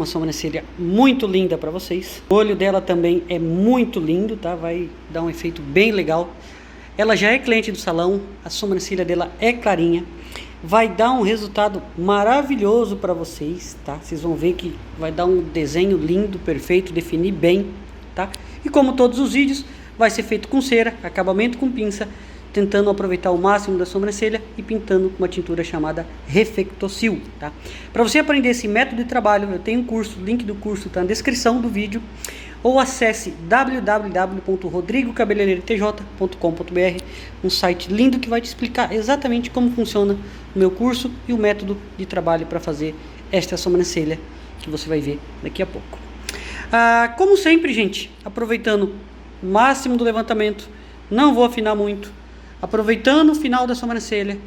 uma sobrancelha muito linda para vocês. O olho dela também é muito lindo, tá? Vai dar um efeito bem legal. Ela já é cliente do salão, a sobrancelha dela é clarinha. Vai dar um resultado maravilhoso para vocês, tá? Vocês vão ver que vai dar um desenho lindo, perfeito, definir bem, tá? E como todos os vídeos, vai ser feito com cera, acabamento com pinça, tentando aproveitar o máximo da sobrancelha e pintando com uma tintura chamada Reflectocil, tá? Para você aprender esse método de trabalho, eu tenho um curso, o link do curso está na descrição do vídeo, ou acesse www.rodrigocabeleireirotj.com.br, um site lindo que vai te explicar exatamente como funciona o meu curso e o método de trabalho para fazer esta sobrancelha que você vai ver daqui a pouco. Como sempre, gente, aproveitando o máximo do levantamento, não vou afinar muito, aproveitando o final da sobrancelha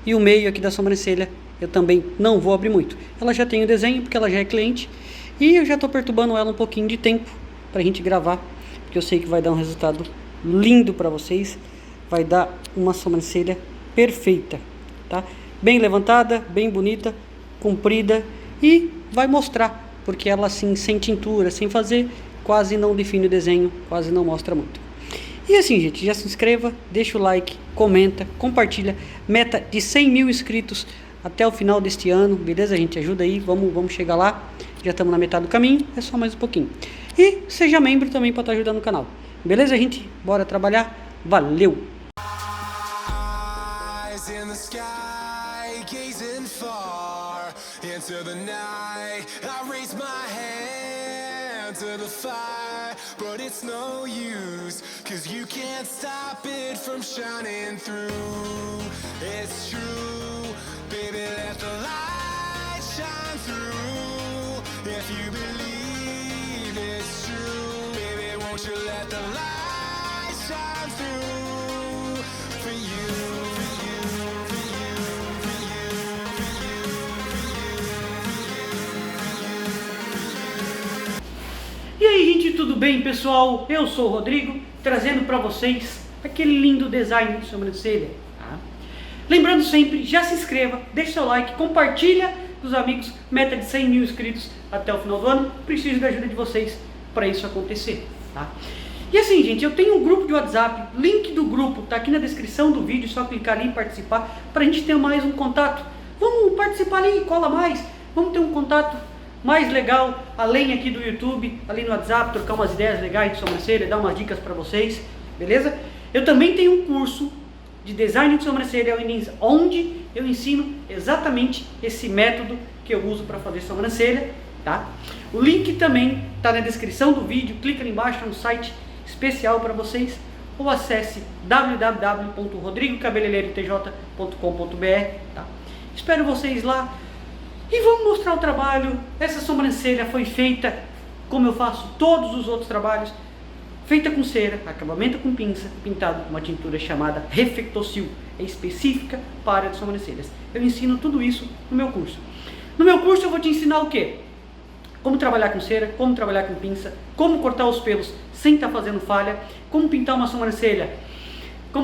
e o meio aqui da sobrancelha, eu também não vou abrir muito. Ela já tem o desenho porque ela já é cliente e eu já estou perturbando ela um pouquinho de tempo para a gente gravar, porque eu sei que vai dar um resultado lindo para vocês, vai dar uma sobrancelha perfeita, tá? Bem levantada, bem bonita, comprida e vai mostrar, porque ela assim, sem tintura, sem fazer, quase não define o desenho, quase não mostra muito. E assim, gente, já se inscreva, deixa o like, comenta, compartilha, meta de 100 mil inscritos até o final deste ano, beleza, gente? Ajuda aí, vamos chegar lá, já estamos na metade do caminho, é só mais um pouquinho. E seja membro também para estar ajudando o canal, beleza, gente? Bora trabalhar, valeu! To the fire, but it's no use, 'cause you can't stop it from shining through. It's true, baby, let the light shine through. If you believe it's true, baby, won't you let the light shine through for you, for you, for you, for you, for you, for you. E aí, gente, tudo bem, pessoal? Eu sou o Rodrigo, trazendo para vocês aquele lindo design de sobrancelha, tá? Lembrando sempre, já se inscreva, deixe seu like, compartilha com os amigos, meta de 100 mil inscritos até o final do ano. Preciso da ajuda de vocês para isso acontecer, tá? E assim, gente, eu tenho um grupo de WhatsApp, link do grupo tá aqui na descrição do vídeo, só clicar ali e participar, para a gente ter mais um contato. Vamos participar ali, cola mais, vamos ter um contato mais legal, além aqui do YouTube, ali no WhatsApp, trocar umas ideias legais de sobrancelha, dar umas dicas para vocês, beleza? Eu também tenho um curso de design de sobrancelha, onde eu ensino exatamente esse método que eu uso para fazer sobrancelha, tá? O link também está na descrição do vídeo, clica ali embaixo, é um site especial para vocês, ou acesse www.rodrigocabeleireirotj.com.br, tá? Espero vocês lá. E vamos mostrar o trabalho. Essa sobrancelha foi feita como eu faço todos os outros trabalhos, feita com cera, acabamento com pinça, pintado com uma tintura chamada Reflectocil, é específica para a área de sobrancelhas. Eu ensino tudo isso no meu curso. No meu curso eu vou te ensinar o quê? Como trabalhar com cera, como trabalhar com pinça, como cortar os pelos sem estar fazendo falha, como pintar uma sobrancelha que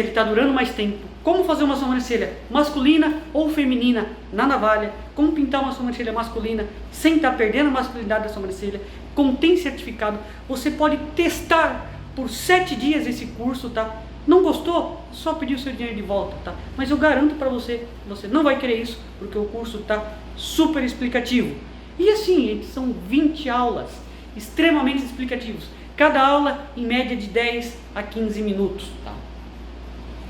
está durando mais tempo, como fazer uma sobrancelha masculina ou feminina na navalha, como pintar uma sobrancelha masculina sem estar perdendo a masculinidade da sobrancelha, contém certificado. Você pode testar por 7 dias esse curso, tá? Não gostou? Só pedir o seu dinheiro de volta, tá? Mas eu garanto para você, você não vai querer isso, porque o curso tá super explicativo. E assim, gente, são 20 aulas extremamente explicativos. Cada aula em média de 10 a 15 minutos, tá?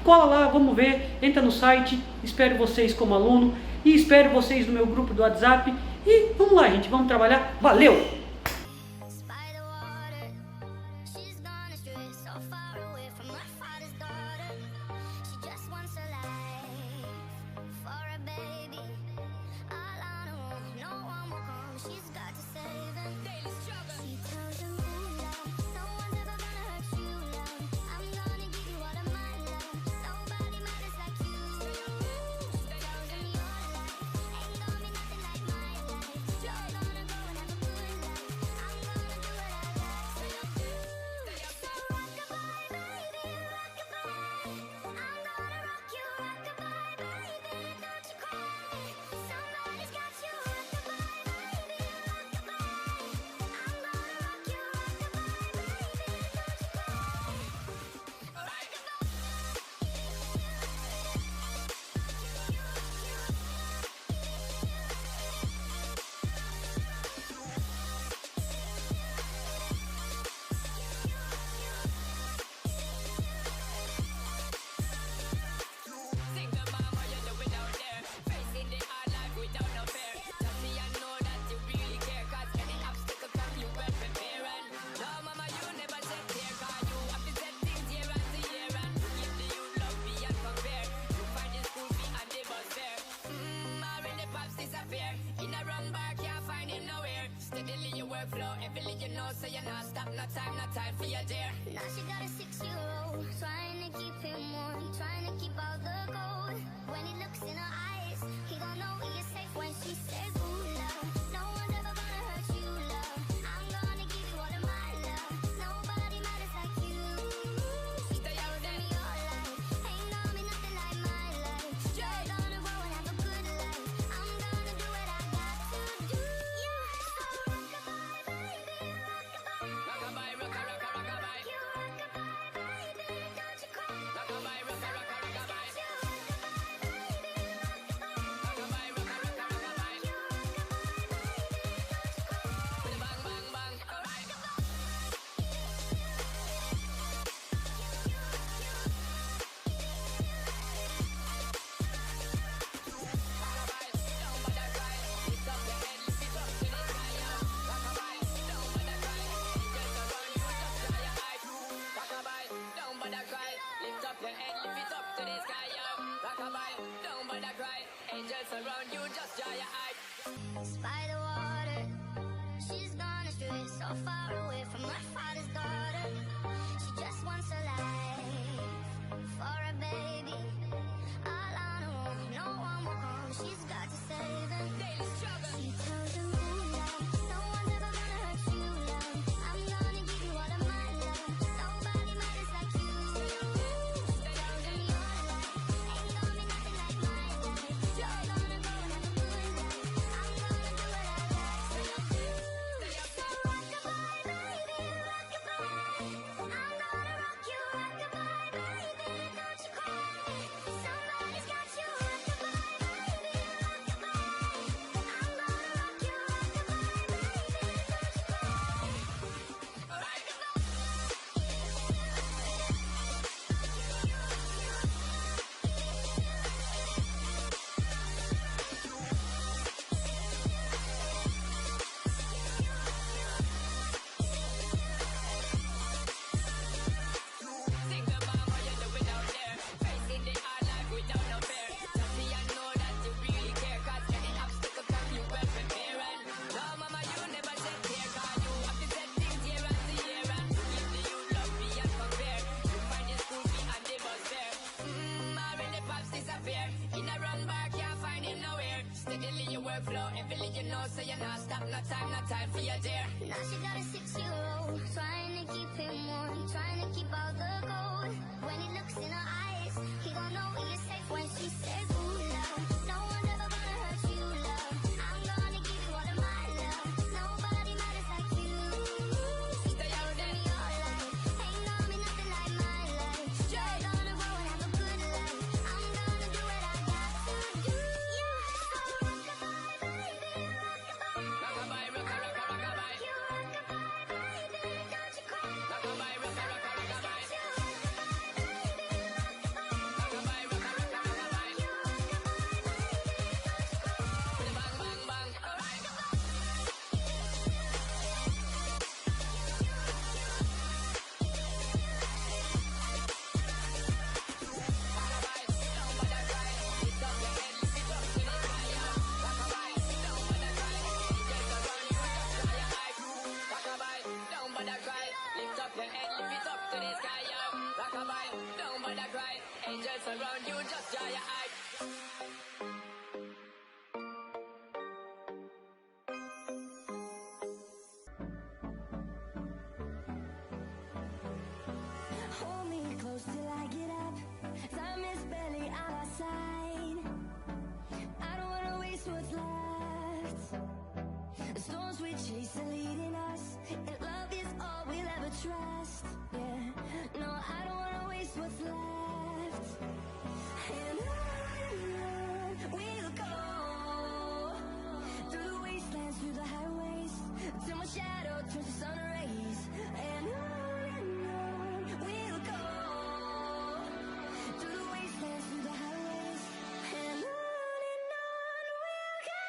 Cola lá, vamos ver, entra no site, espero vocês como aluno e espero vocês no meu grupo do WhatsApp e vamos lá, gente, vamos trabalhar, valeu! Steadily your workflow, every you know, so you're not stop, no time for your dear. Now she got a 6-year-old, trying to keep him warm, trying to keep all the gold. When he looks in her eyes, he don't know he is safe when she says, ooh, love, no one's ever gonna hurt you, love. I'm gonna give you all of my love. Nobody matters like you. Stay out of me your life, ain't gonna be nothing like my life. You're gonna grow and have a good life. I'm gonna do what I got to do. Yeah, so rockabye, baby, rockabye. Rockabye, rockabye. You rockabye, baby, don't you cry. Rockabye, rockabye. Angels around you, just dry your eyes. By the water, she's gone astray, so far away from her father's daughter. She just wants a life for a baby, all on her own. No one will come, she's got to save him. Daily struggle. She tells him, ooh, love, no one's ever gonna hurt you, love. I'm gonna give you all of my love. Nobody matters like you. Stay out in your life, ain't gonna be nothing like my life. You're gonna go and have a good life. I'm gonna do what I got to do. So rockabye, baby, rockabye. I'm gonna rock you, rockabye, baby, don't you cry. Somebody's got you, rockabye, baby, rockabye. I'm gonna rock you, rockabye, baby, don't you cry. Single mom, how you doing out there? Facing the hard life without no fear. Just see I know that you really care, 'cause any obstacle come you well prepared. No mama, you never take care, 'cause you have to set things year after year. And give the youth love beyond compare. You find your school fee and the bus fare. Already pops disappear. In a run bar, can't find him nowhere. Steadily your workflow, every you know, so you're not stop, no time for your dear. Now she got a 6-year-old, trying to keep him warm, trying to keep all the gold. When he looks in her eyes, he don't know he is safe when she says, ooh, love, no one's ever gonna hurt you, love. I'm gonna give you all of my love. Nobody matters like you. Stay out In there. your life, ain't gonna be nothing like my life. You're gonna grow and have a good life. I'm gonna do what I got to do. Yeah, so rockabye, baby, rockabye. Rockabye, rockabye. You rockabye, baby, don't you cry. Rockabye, rockabye. You rockabye, baby, rockabye. Rockabye, rockabye. You rockabye, baby, don't you cry. Bang, bang, bang. Don't bother cry, lift up your head, lift it up to the sky, yo. Rockabye, don't bother cry, angels around you, just dry your eyes. Hold me close till I get up. Time is barely on our side. I don't wanna waste what's left. The storms we chase are leading us, and love is all we'll ever trust. Yeah, no, I don't wanna waste what's left. And on we'll go, through the wastelands, through the highways, till my shadow turns to sun rays. And on we'll go, through the wastelands, through the highways, and on we'll go.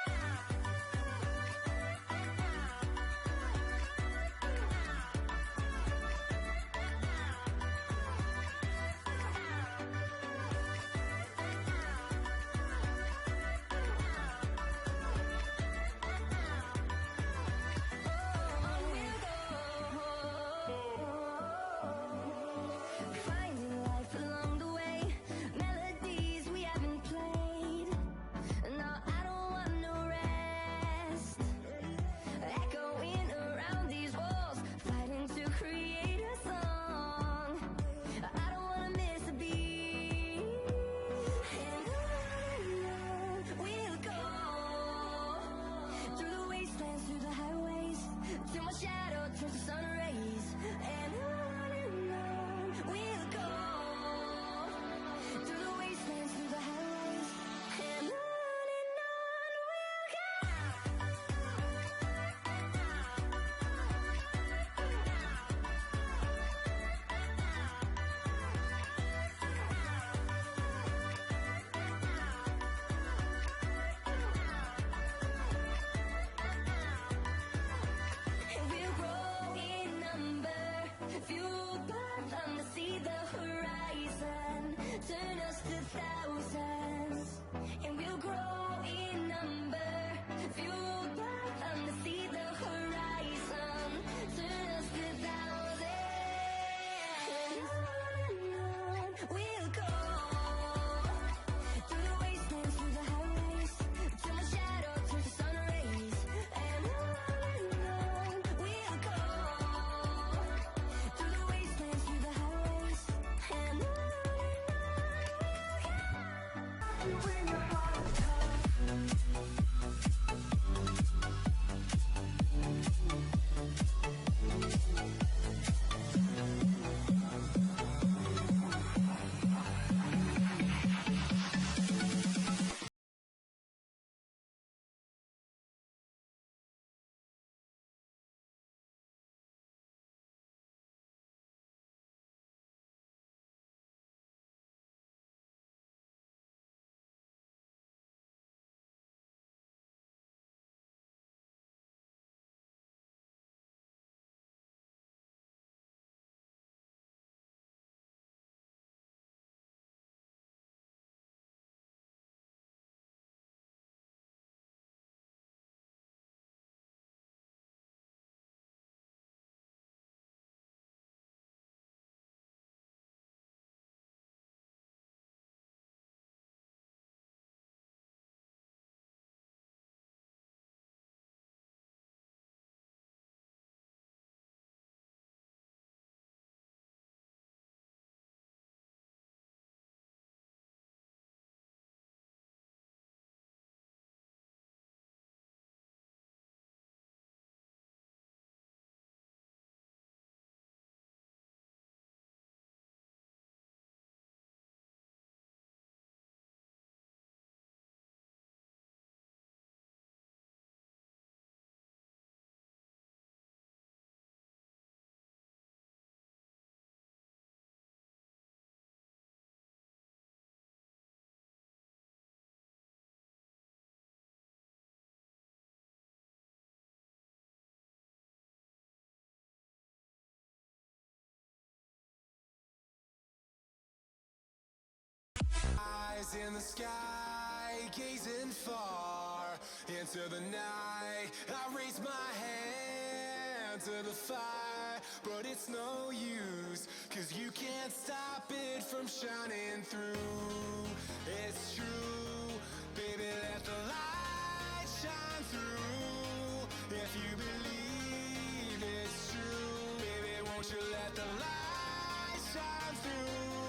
Eyes in the sky, gazing far into the night. I raise my hand to the fire, but it's no use, 'cause you can't stop it from shining through. It's true, baby, let the light shine through. If you believe it's true, baby, won't you let the light shine through?